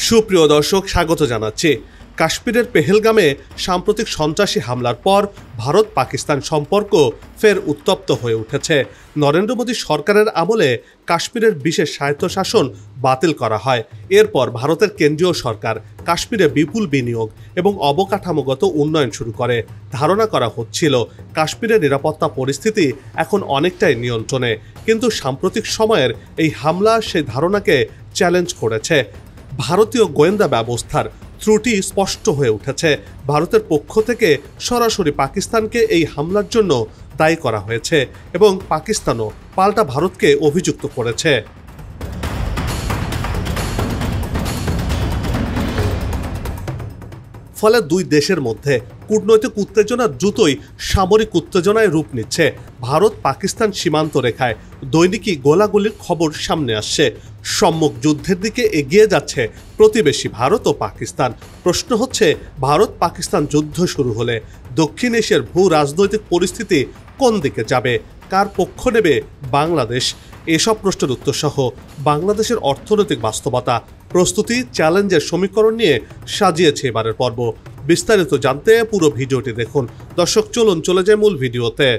সুপ্রিয় দর্শক, স্বাগত জানাচ্ছি। কাশ্মীরের পেহেলগামে সাম্প্রতিক সন্ত্রাসী হামলার পর ভারত পাকিস্তান সম্পর্ক ফের উত্তপ্ত হয়ে উঠেছে। নরেন্দ্র মোদী সরকারের আমলে কাশ্মীরের বিশেষ স্বায়ত্তশাসন বাতিল করা হয়। এরপর ভারতের কেন্দ্রীয় সরকার কাশ্মীরে বিপুল বিনিয়োগ এবং অবকাঠামোগত উন্নয়ন শুরু করে। ধারণা করা হচ্ছিল কাশ্মীরের নিরাপত্তা পরিস্থিতি এখন অনেকটাই নিয়ন্ত্রণে, কিন্তু সাম্প্রতিক সময়ের এই হামলা সেই ধারণাকে চ্যালেঞ্জ করেছে। ভারতীয় গোয়েন্দা ব্যবস্থার ত্রুটি স্পষ্ট হয়ে উঠেছে। ভারতের পক্ষ থেকে সরাসরি পাকিস্তানকে এই হামলার জন্য দায়ী করা হয়েছে এবং পাকিস্তানও পাল্টা ভারতকে অভিযুক্ত করেছে। ফলে দুই দেশের মধ্যে কূটনৈতিক উত্তেজনা দ্রুতই সামরিক উত্তেজনায় রূপ নিচ্ছে। ভারত পাকিস্তান সীমান্ত রেখায় দৈনিকই গোলাগুলির খবর সামনে আসছে। সম্মুখ যুদ্ধের দিকে এগিয়ে যাচ্ছে প্রতিবেশী ভারত ও পাকিস্তান। প্রশ্ন হচ্ছে, ভারত পাকিস্তান যুদ্ধ শুরু হলে দক্ষিণ এশিয়ার ভূ রাজনৈতিক পরিস্থিতি কোন দিকে যাবে? কার পক্ষ নেবে বাংলাদেশ? এসব প্রশ্নের উত্তর সহ বাংলাদেশের অর্থনৈতিক বাস্তবতা, প্রস্তুতি, চ্যালেঞ্জের সমীকরণ নিয়ে সাজিয়েছে এবারের পর্ব। বিস্তারিত জানতে পুরো ভিডিওটি দেখুন। দর্শক, চলুন চলে যায় মূল ভিডিওতে।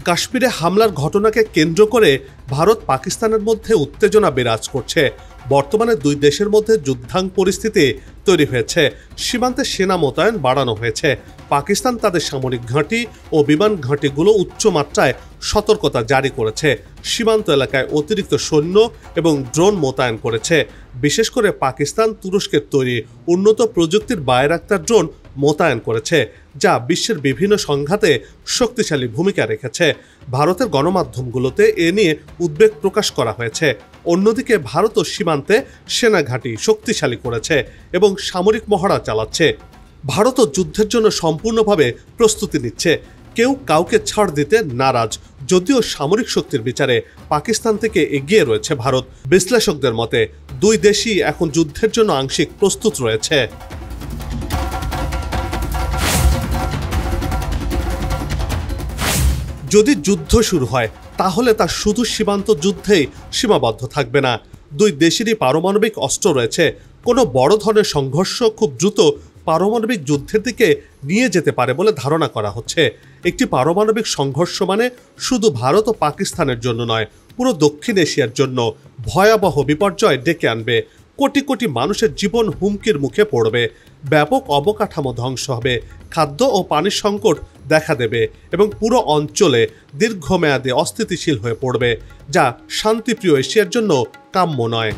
কাশ্মীরে হামলার ঘটনাকে কেন্দ্র করে ভারত পাকিস্তানের মধ্যে উত্তেজনা বিরাজ করছে। বর্তমানে দুই দেশের মধ্যে যুদ্ধাং পরিস্থিতি তৈরি হয়েছে। সীমান্তে সেনা মোতায়েন বাড়ানো হয়েছে। পাকিস্তান তাদের সামরিক ঘাঁটি ও বিমান ঘাঁটিগুলো উচ্চমাত্রায় সতর্কতা জারি করেছে। সীমান্ত এলাকায় অতিরিক্ত সৈন্য এবং ড্রোন মোতায়েন করেছে। বিশেষ করে পাকিস্তান তুরস্কের তৈরি উন্নত প্রযুক্তির বায়রাক্তার ড্রোন মোতায়েন করেছে, যা বিশ্বের বিভিন্ন সংঘাতে শক্তিশালী ভূমিকা রেখেছে। ভারতের গণমাধ্যমগুলোতে এ নিয়ে উদ্বেগ প্রকাশ করা হয়েছে। অন্যদিকে ভারতও সীমান্তে সেনা ঘাঁটি শক্তিশালী করেছে এবং সামরিক মহড়া চালাচ্ছে। ভারতও যুদ্ধের জন্য সম্পূর্ণভাবে প্রস্তুতি নিচ্ছে। কেউ কাউকে ছাড় দিতে নারাজ, যদিও সামরিক শক্তির বিচারে পাকিস্তান থেকে এগিয়ে রয়েছে ভারত। বিশ্লেষকদের মতে দুই দেশই এখন যুদ্ধের জন্য আংশিক প্রস্তুত রয়েছে। যদি যুদ্ধ শুরু হয়, তাহলে তা শুধু সীমান্ত যুদ্ধেই সীমাবদ্ধ থাকবে না। দুই দেশেরই পারমাণবিক অস্ত্র রয়েছে। কোনো বড় ধরনের সংঘর্ষ খুব দ্রুত পারমাণবিক যুদ্ধের দিকে নিয়ে যেতে পারে বলে ধারণা করা হচ্ছে। একটি পারমাণবিক সংঘর্ষ মানে শুধু ভারত ও পাকিস্তানের জন্য নয়, পুরো দক্ষিণ এশিয়ার জন্য ভয়াবহ বিপর্যয় ডেকে আনবে। কোটি কোটি মানুষের জীবন হুমকির মুখে পড়বে, ব্যাপক অবকাঠামো ধ্বংস হবে, খাদ্য ও পানির সংকট দেখা দেবে এবং পুরো অঞ্চলে দীর্ঘমেয়াদে অস্থিতিশীল হয়ে পড়বে, যা শান্তিপ্রিয় এশিয়ার জন্য কাম্য নয়।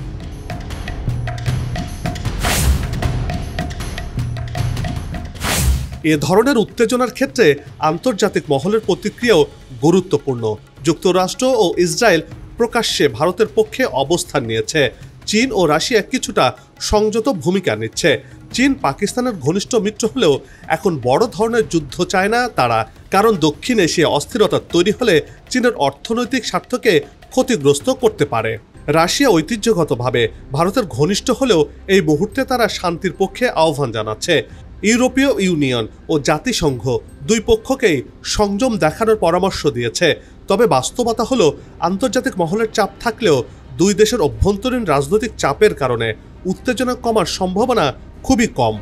এ ধরনের উত্তেজনার ক্ষেত্রে আন্তর্জাতিক মহলের প্রতিক্রিয়াও গুরুত্বপূর্ণ। যুক্তরাষ্ট্র ও ইসরায়েল প্রকাশ্যে ভারতের পক্ষে অবস্থান নিয়েছে। চীন ও রাশিয়া কিছুটা সংযত ভূমিকা নিচ্ছে। চীন পাকিস্তানের ঘনিষ্ঠ মিত্র হলেও এখন বড় ধরনের যুদ্ধ চায় না তারা, কারণ দক্ষিণ এশিয়া অস্থিরতা তৈরি হলে চীনের অর্থনৈতিক স্বার্থকে ক্ষতিগ্রস্ত করতে পারে। রাশিয়া ঐতিহ্যগতভাবে ভারতের ঘনিষ্ঠ হলেও এই মুহূর্তে তারা শান্তির পক্ষে আহ্বান জানাচ্ছে। ইউরোপীয় ইউনিয়ন ও জাতিসংঘ দুই পক্ষকেই সংযম দেখানোর পরামর্শ দিয়েছে। তবে বাস্তবতা হলো, আন্তর্জাতিক মহলের চাপ থাকলেও দুই দেশের অভ্যন্তরীণ রাজনৈতিক চাপের কারণে উত্তেজনা কমার সম্ভাবনা খুবই কম।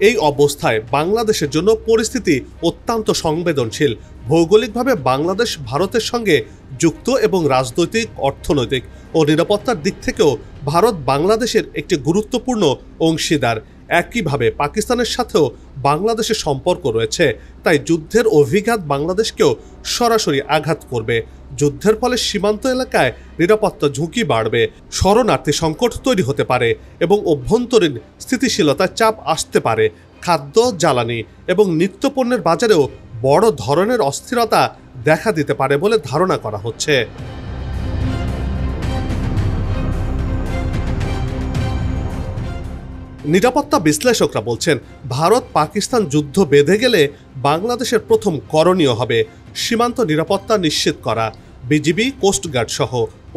এই অবস্থায় বাংলাদেশের জন্য পরিস্থিতি অত্যন্ত সংবেদনশীল। ভৌগোলিকভাবে বাংলাদেশ ভারতের সঙ্গে যুক্ত এবং রাজনৈতিক, অর্থনৈতিক ও নিরাপত্তার দিক থেকেও ভারত বাংলাদেশের একটি গুরুত্বপূর্ণ অংশীদার। একইভাবে পাকিস্তানের সাথেও বাংলাদেশের সম্পর্ক রয়েছে, তাই যুদ্ধের অভিঘাত বাংলাদেশকেও সরাসরি আঘাত করবে। যুদ্ধের ফলে সীমান্ত এলাকায় নিরাপত্তা ঝুঁকি বাড়বে, শরণার্থী সংকট তৈরি হতে পারে এবং অভ্যন্তরীণ স্থিতিশীলতার চাপ আসতে পারে। খাদ্য, জ্বালানি এবং নিত্যপণ্যের বাজারেও বড় ধরনের অস্থিরতা দেখা দিতে পারে বলে ধারণা করা হচ্ছে। নিরাপত্তা বিশ্লেষকরা বলছেন, ভারত পাকিস্তান যুদ্ধ বেঁধে গেলে বাংলাদেশের প্রথম করণীয় হবে সীমান্ত নিরাপত্তা নিশ্চিত করা। বিজিবি, কোস্টগার্ড সহ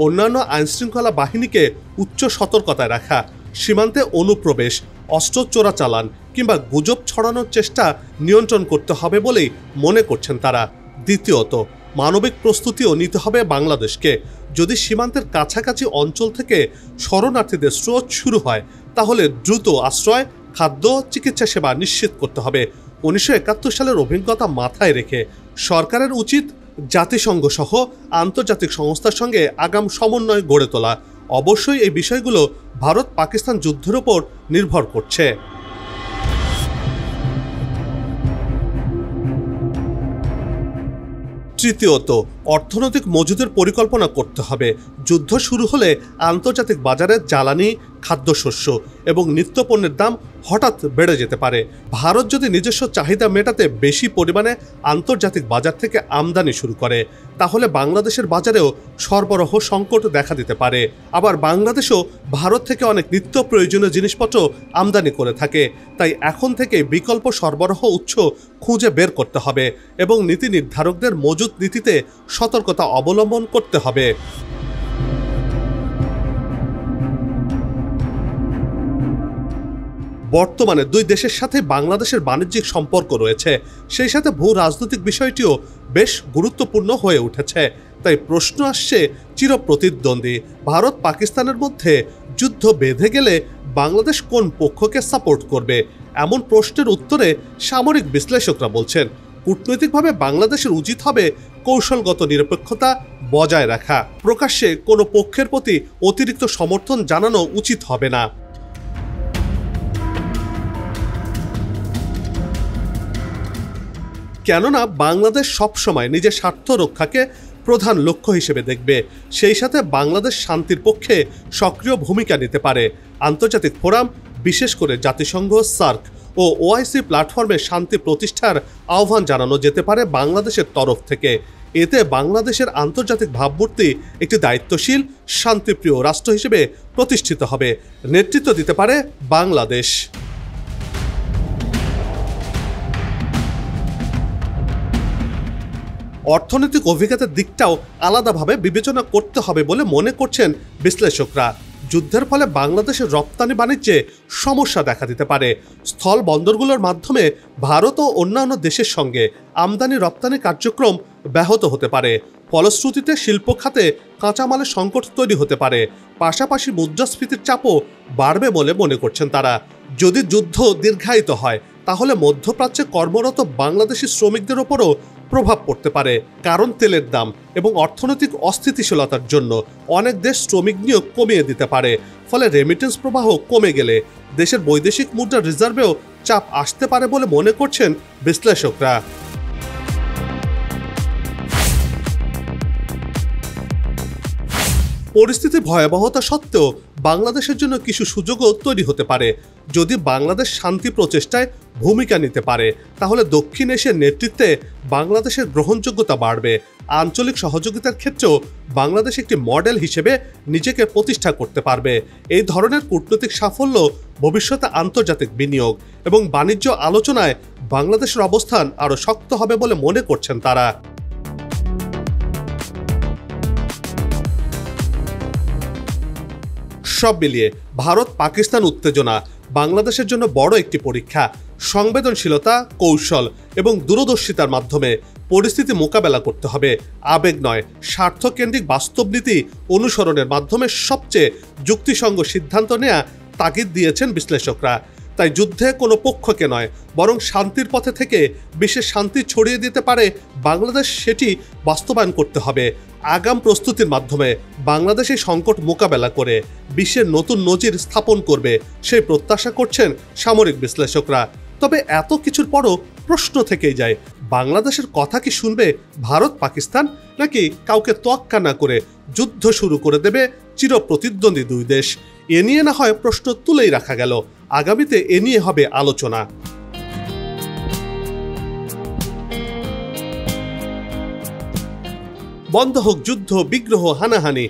অন্যান্য আইনশৃঙ্খলা বাহিনীকে উচ্চ সতর্কতায় রাখা, সীমান্তে অনুপ্রবেশ, অস্ত্র চোরাচালান কিংবা গুজব ছড়ানোর চেষ্টা নিয়ন্ত্রণ করতে হবে বলেই মনে করছেন তারা। দ্বিতীয়ত, মানবিক প্রস্তুতিও নিতে হবে বাংলাদেশকে। যদি সীমান্তের কাছাকাছি অঞ্চল থেকে শরণার্থীদের স্রোত শুরু হয়, তাহলে দ্রুত আশ্রয়, খাদ্য, চিকিৎসা সেবা নিশ্চিত করতে হবে। 1971 সালের অভিজ্ঞতা মাথায় রেখে সরকারের উচিত জাতিসংঘ সহ আন্তর্জাতিক সংস্থার সঙ্গে আগাম সমন্বয় গড়ে তোলা। অবশ্যই এই বিষয়গুলো ভারত পাকিস্তান যুদ্ধের উপর নির্ভর করছে। তৃতীয়ত, অর্থনৈতিক মজুদের পরিকল্পনা করতে হবে। যুদ্ধ শুরু হলে আন্তর্জাতিক বাজারে জ্বালানি, খাদ্যশস্য এবং নিত্যপণ্যের দাম হঠাৎ বেড়ে যেতে পারে। ভারত যদি নিজস্ব চাহিদা মেটাতে বেশি পরিমাণে আন্তর্জাতিক বাজার থেকে আমদানি শুরু করে, তাহলে বাংলাদেশের বাজারেও সরবরাহ সংকট দেখা দিতে পারে। আবার বাংলাদেশও ভারত থেকে অনেক নিত্য প্রয়োজনীয় জিনিসপত্র আমদানি করে থাকে। তাই এখন থেকে বিকল্প সরবরাহ উৎস খুঁজে বের করতে হবে এবং নীতি নির্ধারকদের মজুত নীতিতে সতর্কতা অবলম্বন করতে হবে। বর্তমানে দুই দেশের সাথে বাংলাদেশের বাণিজ্যিক সম্পর্ক রয়েছে, সেই সাথে ভূ রাজনৈতিক বিষয়টিও বেশ গুরুত্বপূর্ণ হয়ে উঠেছে। তাই প্রশ্ন আসছে, চিরপ্রতিদ্বন্দ্বী ভারত পাকিস্তানের মধ্যে যুদ্ধ বেঁধে গেলে বাংলাদেশ কোন পক্ষকে সাপোর্ট করবে? এমন প্রশ্নের উত্তরে সামরিক বিশ্লেষকরা বলছেন, কূটনৈতিকভাবে বাংলাদেশের উচিত হবে কৌশলগত নিরপেক্ষতা বজায় রাখা। প্রকাশ্যে কোনো পক্ষের প্রতি অতিরিক্ত সমর্থন জানানো উচিত হবে না। কেননা বাংলাদেশ সবসময় নিজের স্বার্থ রক্ষাকে প্রধান লক্ষ্য হিসেবে দেখবে। সেই সাথে বাংলাদেশ শান্তির পক্ষে সক্রিয় ভূমিকা নিতে পারে। আন্তর্জাতিক ফোরাম, বিশেষ করে জাতিসংঘ, সার্ক ও ওআইসি প্ল্যাটফর্মে শান্তি প্রতিষ্ঠার আহ্বান জানানো যেতে পারে বাংলাদেশের তরফ থেকে। এতে বাংলাদেশের আন্তর্জাতিক ভাবমূর্তি একটি দায়িত্বশীল, শান্তিপ্রিয় রাষ্ট্র হিসেবে প্রতিষ্ঠিত হবে। নেতৃত্ব দিতে পারে বাংলাদেশ। অর্থনৈতিক অভিজ্ঞতার দিকটাও আলাদাভাবে বিবেচনা করতে হবে বলে মনে করছেন বিশ্লেষকরা। যুদ্ধের ফলে বাংলাদেশের রপ্তানি বাণিজ্যে সমস্যা দেখা দিতে পারে। স্থল বন্দরগুলোর মাধ্যমে ভারত ও অন্যান্য দেশের সঙ্গে আমদানি রপ্তানি কার্যক্রম ব্যাহত হতে পারে। ফলশ্রুতিতে শিল্প খাতে কাঁচামালের সংকট তৈরি হতে পারে। পাশাপাশি মুদ্রাস্ফীতির চাপও বাড়বে বলে মনে করছেন তারা। যদি যুদ্ধ দীর্ঘায়িত হয়, তাহলে মধ্যপ্রাচ্যে কর্মরত বাংলাদেশি শ্রমিকদের ওপরও প্রভাব পড়তে পারে। কারণ তেলের দাম এবং অর্থনৈতিক অস্থিতিশীলতার জন্য অনেক দেশ শ্রমিক নিয়োগ কমিয়ে দিতে পারে। ফলে রেমিটেন্স প্রবাহ কমে গেলে দেশের বৈদেশিক মুদ্রা রিজার্ভেও চাপ আসতে পারে বলে মনে করছেন বিশ্লেষকরা। পরিস্থিতি ভয়াবহতা সত্ত্বেও বাংলাদেশের জন্য কিছু সুযোগও তৈরি হতে পারে। যদি বাংলাদেশ শান্তি প্রচেষ্টায় ভূমিকা নিতে পারে, তাহলে দক্ষিণ এশিয়ার নেতৃত্বে বাংলাদেশের গ্রহণযোগ্যতা বাড়বে। আঞ্চলিক সহযোগিতার ক্ষেত্রেও বাংলাদেশ একটি মডেল হিসেবে নিজেকে প্রতিষ্ঠা করতে পারবে। এই ধরনের কূটনৈতিক সাফল্য ভবিষ্যতে আন্তর্জাতিক বিনিয়োগ এবং বাণিজ্য আলোচনায় বাংলাদেশের অবস্থান আরও শক্ত হবে বলে মনে করছেন তারা। সব মিলিয়ে ভারত পাকিস্তান উত্তেজনা বাংলাদেশের জন্য বড় একটি পরীক্ষা। সংবেদনশীলতা, কৌশল এবং দূরদর্শিতার মাধ্যমে পরিস্থিতি মোকাবেলা করতে হবে। আবেগ নয়, স্বার্থকেন্দ্রিক বাস্তব নীতি অনুসরণের মাধ্যমে সবচেয়ে যুক্তিসঙ্গ সিদ্ধান্ত নেওয়া তাগিদ দিয়েছেন বিশ্লেষকরা। তাই যুদ্ধে কোনো পক্ষকে নয়, বরং শান্তির পথে থেকে বিশ্বে শান্তি ছড়িয়ে দিতে পারে বাংলাদেশ, সেটি বাস্তবায়ন করতে হবে। আগাম প্রস্তুতির মাধ্যমে বাংলাদেশ এই সংকট মোকাবেলা করে বিশ্বের নতুন নজির স্থাপন করবে, সেই প্রত্যাশা করছেন সামরিক বিশ্লেষকরা। তবে এত কিছুর পরও প্রশ্ন থেকেই যায়, বাংলাদেশের কথা কি শুনবে ভারত পাকিস্তান, নাকি কাউকে তোয়াক্কা না করে যুদ্ধ শুরু করে দেবে চিরপ্রতিদ্বন্দ্বী দুই দেশ? এ নিয়ে না হয় প্রশ্ন তুলেই রাখা গেল, আগামীতে এ নিয়ে হবে আলোচনা। বন্ধ হোক যুদ্ধ, বিগ্রহ, হানাহানি,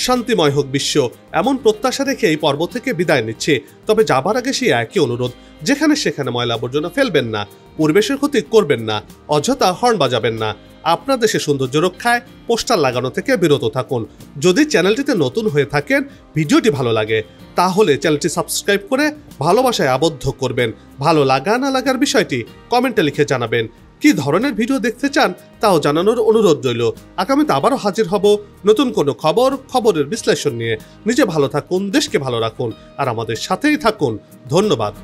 শান্তিময় হোক বিশ্ব, এমন প্রত্যাশা রেখে এই পর্ব থেকে বিদায় নিচ্ছে। তবে যাবার আগে সেই একই অনুরোধ, যেখানে সেখানে ময়লা আবর্জনা ফেলবেন না, পরিবেশের ক্ষতি করবেন না, অযথা হর্ন বাজাবেন না। আপনার দেশের সৌন্দর্য রক্ষায় পোস্টার লাগানো থেকে বিরত থাকুন। যদি চ্যানেলটিতে নতুন হয়ে থাকেন, ভিডিওটি ভালো লাগে, তাহলে চ্যানেলটি সাবস্ক্রাইব করে ভালোবাসায় আবদ্ধ করবেন। ভালো লাগা না লাগার বিষয়টি কমেন্টে লিখে জানাবেন। কি ধরনের ভিডিও দেখতে চান তাও জানানোর অনুরোধ রইল। আগামীতে আবারও হাজির হব নতুন কোনো খবরের বিশ্লেষণ নিয়ে। নিজে ভালো থাকুন, দেশকে ভালো রাখুন, আর আমাদের সাথেই থাকুন। ধন্যবাদ।